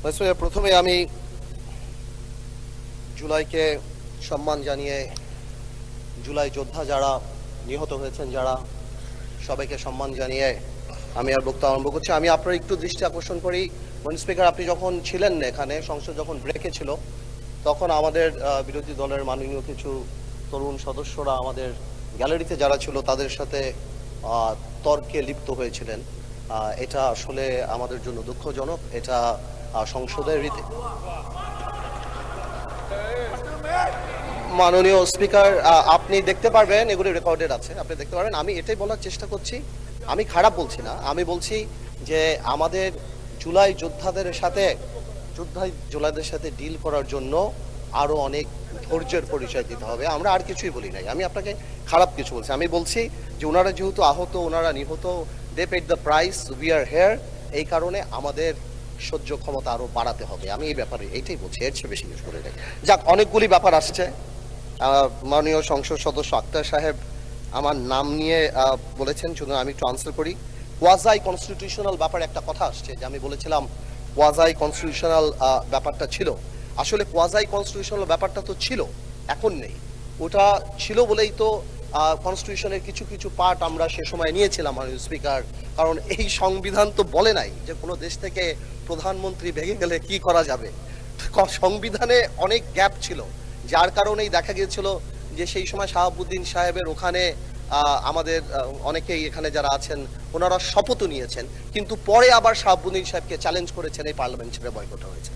প্রথমে আমি জুলাইকে সম্মান জানিয়ে জুলাই যোদ্ধা যারা নিহত হয়েছেন যারা সবাইকে সম্মান জানিয়ে আমি আর বক্তব্য আরম্ভ করছি। আমি আপনার একটু দৃষ্টি আকর্ষণ করি, মহামান্য স্পিকার, আপনি যখন ছিলেন না এখানে, সংসদ যখন ব্রেকে ছিল, তখন আমাদের বিরোধী দলের মাননীয় কিছু তরুণ সদস্যরা আমাদের গ্যালারিতে যারা ছিল তাদের সাথে তর্কে লিপ্ত হয়েছিলেন। এটা আসলে আমাদের জন্য দুঃখজনক। এটা সংসদের রীতি। মাননীয় স্পিকার, আপনি দেখতে পারবেন, এগুলি রেকর্ডেড আছে, আপনি দেখতে পারবেন। আমি এটাই বলার চেষ্টা করছি, আমি খারাপ বলছি না, আমি বলছি যে আমাদের জুলাই যোদ্ধাদের সাথে ডিল করার জন্য আরো অনেক ধৈর্যের পরিচয় দিতে হবে। আমরা আর কিছুই বলি নাই, আমি আপনাকে খারাপ কিছু বলছি। আমি বলছি যে ওনারা যেহেতু আহত, ওনারা নিহত, they paid the price, we are here, এই কারণে আমাদের সহ্য ক্ষমতা আরো বাড়াতে হবে। আমি এই ব্যাপারে এইটাই বলছি, এর চেয়ে বেশি কিছু বলি নাই। যাক, অনেকগুলি ব্যাপার আসছে। মাননীয় সংসদ সদস্য আক্তার সাহেব আমার নাম নিয়ে বলেছেন, শুধু আমি একটু আনসার করি। কোয়াজাই কনস্টিটিউশনাল ব্যাপারে একটা কথা আসছে, যে আমি বলেছিলাম কোয়াজাই কনস্টিটিউশনাল ব্যাপারটা ছিল। আসলে কোয়াজাই কনস্টিটিউশনাল ব্যাপারটা তো ছিল, এখন নেই। ওটা ছিল বলেই তো কনস্টিটিউশনের কিছু কিছু পার্ট আমরা সে সময় নিয়েছিলাম, মাননীয় স্পিকার। কারণ এই সংবিধান তো বলে নাই যে কোনো দেশ থেকে প্রধানমন্ত্রী ভেঙে গেলে কি করা যাবে। সংবিধানে অনেক গ্যাপ ছিল, যার কারণেই দেখা গিয়েছিল যে সেই সময় শাহাবুদ্দিন সাহেবের ওখানে আমাদের অনেকেই এখানে যারা আছেন ওনারা শপথও নিয়েছেন, কিন্তু পরে আবার শাহাবুদ্দিন সাহেবকে চ্যালেঞ্জ করেছেন, এই পার্লামেন্ট ছেড়ে বয়কট হয়েছে।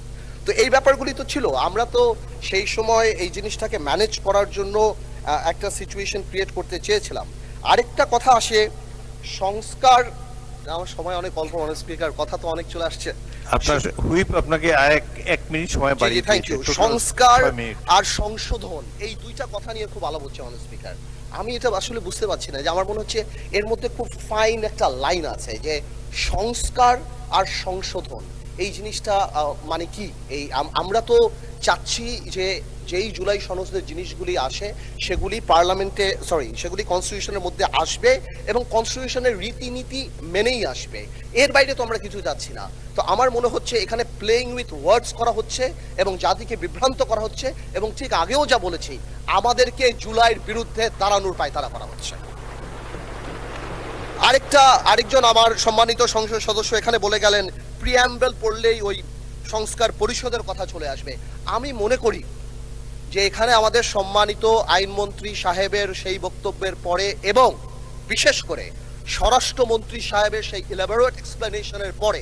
তো এই ব্যাপারগুলি তো ছিল। আমরা তো সেই সময় এই জিনিসটাকে ম্যানেজ করার জন্য একটা সিচুয়েশন ক্রিয়েট করতে চেয়েছিলাম। আরেকটা কথা আসে, সংস্কার, আমার সময় অনেক অল্প, মাননীয় স্পিকার, কথা তো অনেক চলে আসছে। আপনার হুইপ আপনাকে এক মিনিট সময় বাড়িয়ে দিয়েছে। সংস্কার আর সংশোধন, এই দুইটা কথা নিয়ে খুব আলাপ হচ্ছে, মাননীয় স্পিকার। আমি এটা আসলে বুঝতে পারছি না, যে আমার মনে হচ্ছে এর মধ্যে খুব ফাইন একটা লাইন আছে, যে সংস্কার আর সংশোধন এই জিনিসটা মানে কি। এই আমরা তো চাচ্ছি যে যেই জুলাই সনদের জিনিসগুলি আসে সেগুলি পার্লামেন্টে, সেগুলি কনস্টিটিউশনের মধ্যে আসবে এবং কনস্টিটিউশনের রীতিনীতি মেনেই আসবে। এর বাইরে তো আমরা কিছু যাচ্ছি না। তো আমার মনে হচ্ছে এখানে প্লেইং উইথ ওয়ার্ডস করা হচ্ছে এবং জাতিকে বিভ্রান্ত করা হচ্ছে, এবং ঠিক আগেও যা বলেছি, আমাদেরকে জুলাইয়ের বিরুদ্ধে দাঁড়ানোর পায়তারা করা হচ্ছে। আরেকজন আমার সম্মানিত সংসদ সদস্য এখানে বলে গেলেন প্রিঅ্যাম্বল পড়লেই ওই সংস্কার পরিষদের কথা চলে আসবে। আমি মনে করি যে এখানে আমাদের সম্মানিত আইনমন্ত্রী সাহেবের সেই বক্তব্যের পরে এবং বিশেষ করে স্বরাষ্ট্রমন্ত্রী সাহেবের সেই ইলাবোরেট এক্সপ্লেনেশনের পরে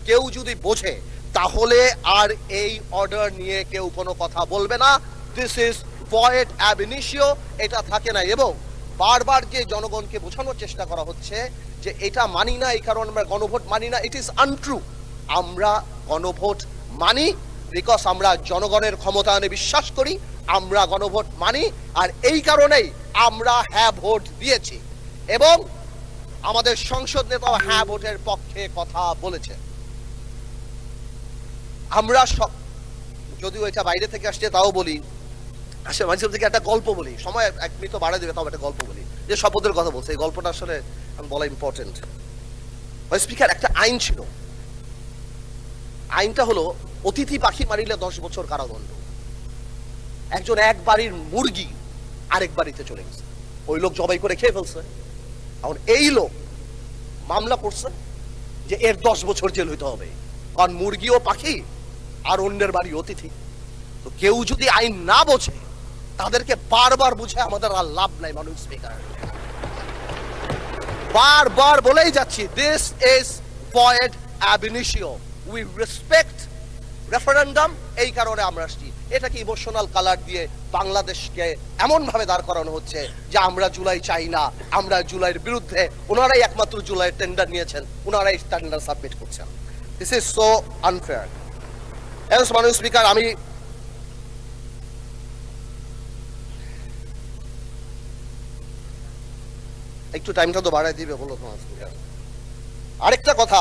কেউ যদি বোঝে, তাহলে আর এই অর্ডার নিয়ে কেউ কোনো কথা বলবে না। This is void ab initio, এটা থাকে না। এবং বারবার যে জনগণকে বোঝানোর চেষ্টা করা হচ্ছে যে এটা মানি না, এই কারণে আমরা গণভোট মানি না, ইট ইজ আনট্রু। আমরা গণভোট মানি বিকজ আমরা জনগণের ক্ষমতায়নে বিশ্বাস করি, আমরা গণভোট মানি, আর এই কারণেই আমরা হ্যাঁ ভোট দিয়েছি। এবং আমাদের সংসদ নেতাও হ্যাঁ ভোটের পক্ষে কথা বলেছে। আমরা যদিও এটা বাইরে থেকে আসছে তাও বলি, আসলে মাঝে থেকে একটা গল্প বলি, সময় এক মিনিট বাড়া দেবে, তাও একটা গল্প বলি, যে শপথের কথা বলছে। এই গল্পটা আসলে বলা ইম্পর্টেন্ট। স্পিকার, একটা আইন ছিল, আইনটা হলো অতিথি পাখি মারিলে 10 বছর কারাদণ্ড। একজন এক বাড়ির মুরগি আরেক বাড়িতে চলে গেছে, ওই লোক জবাই করে খেয়ে ফেলছে। এখন এই লোক মামলা করছে যে এর 10 বছর জেল হইতে হবে, কারণ মুরগিও পাখি আর অন্যের বাড়ি অতিথি। তো কেউ যদি আইন না বোঝে, তাদেরকে বারবার বুঝে আমাদের আর লাভ নাই। মাননীয় স্পিকার, বারবার বলেই যাচ্ছি, this is void ab initio. We respect referendum, এই কারণে আমরা আসছি। এটাকে ইমোশনাল কালার দিয়ে বাংলাদেশকে এমন ভাবে দাঁড় করানো হচ্ছে যে আমরা জুলাই চাই না, আমরা জুলাইয়ের বিরুদ্ধে। ওনারাই একমাত্র জুলাইয়ের টেন্ডার নিয়েছেন, ওনারাই টেন্ডার সাবমিট করছেন। This is so unfair. মাননীয় স্পিকার, আমি একটু টাইমটা তো বাড়াই দিবে বলো তোমার স্পিকার। আরেকটা কথা,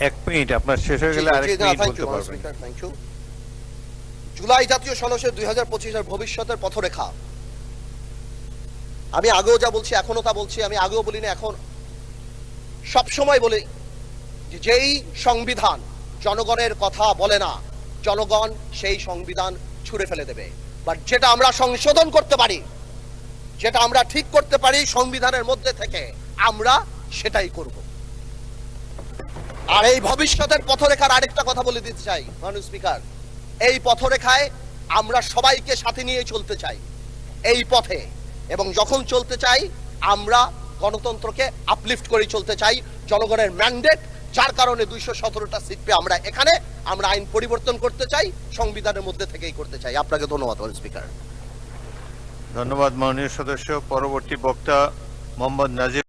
1 মিনিট আপনার শেষ হয়ে গেলে আরেক মিনিট বলতে পারবেন। Thank you. জুলাই জাতীয় সনদের 2025 এর ভবিষ্যতের পথরেখা, আমি আগেও যা বলছি এখনো তা বলছি, আমি আগেও বলি না, এখন সব সময় বলি, যেই সংবিধান জনগণের কথা বলে না, জনগণ সেই সংবিধান ছুঁড়ে ফেলে দেবে। বাট যেটা আমরা সংশোধন করতে পারি, যেটা আমরা ঠিক করতে পারি সংবিধানের মধ্যে থেকে, আমরা সেটাই করব। আর এই ভবিষ্যতের পথরেখার আরেকটা কথা বলে দিতে চাই মাননীয় স্পিকার, এই পথরেখায় আমরা সবাইকে সাথে নিয়ে চলতে চাই এই পথে, এবং যখন চলতে চাই আমরা গণতন্ত্রকে আপলিফট করে চলতে চাই। জনগণের ম্যান্ডেট, যার কারণে 217টা সিট পেয়ে আমরা এখানে, আমরা আইন পরিবর্তন করতে চাই, সংবিধানের মধ্যে থেকেই করতে চাই। আপনাকে ধন্যবাদ মাননীয় স্পিকার। ধন্যবাদ মাননীয় সদস্য। পরবর্তী বক্তা মোহাম্মদ নাজির।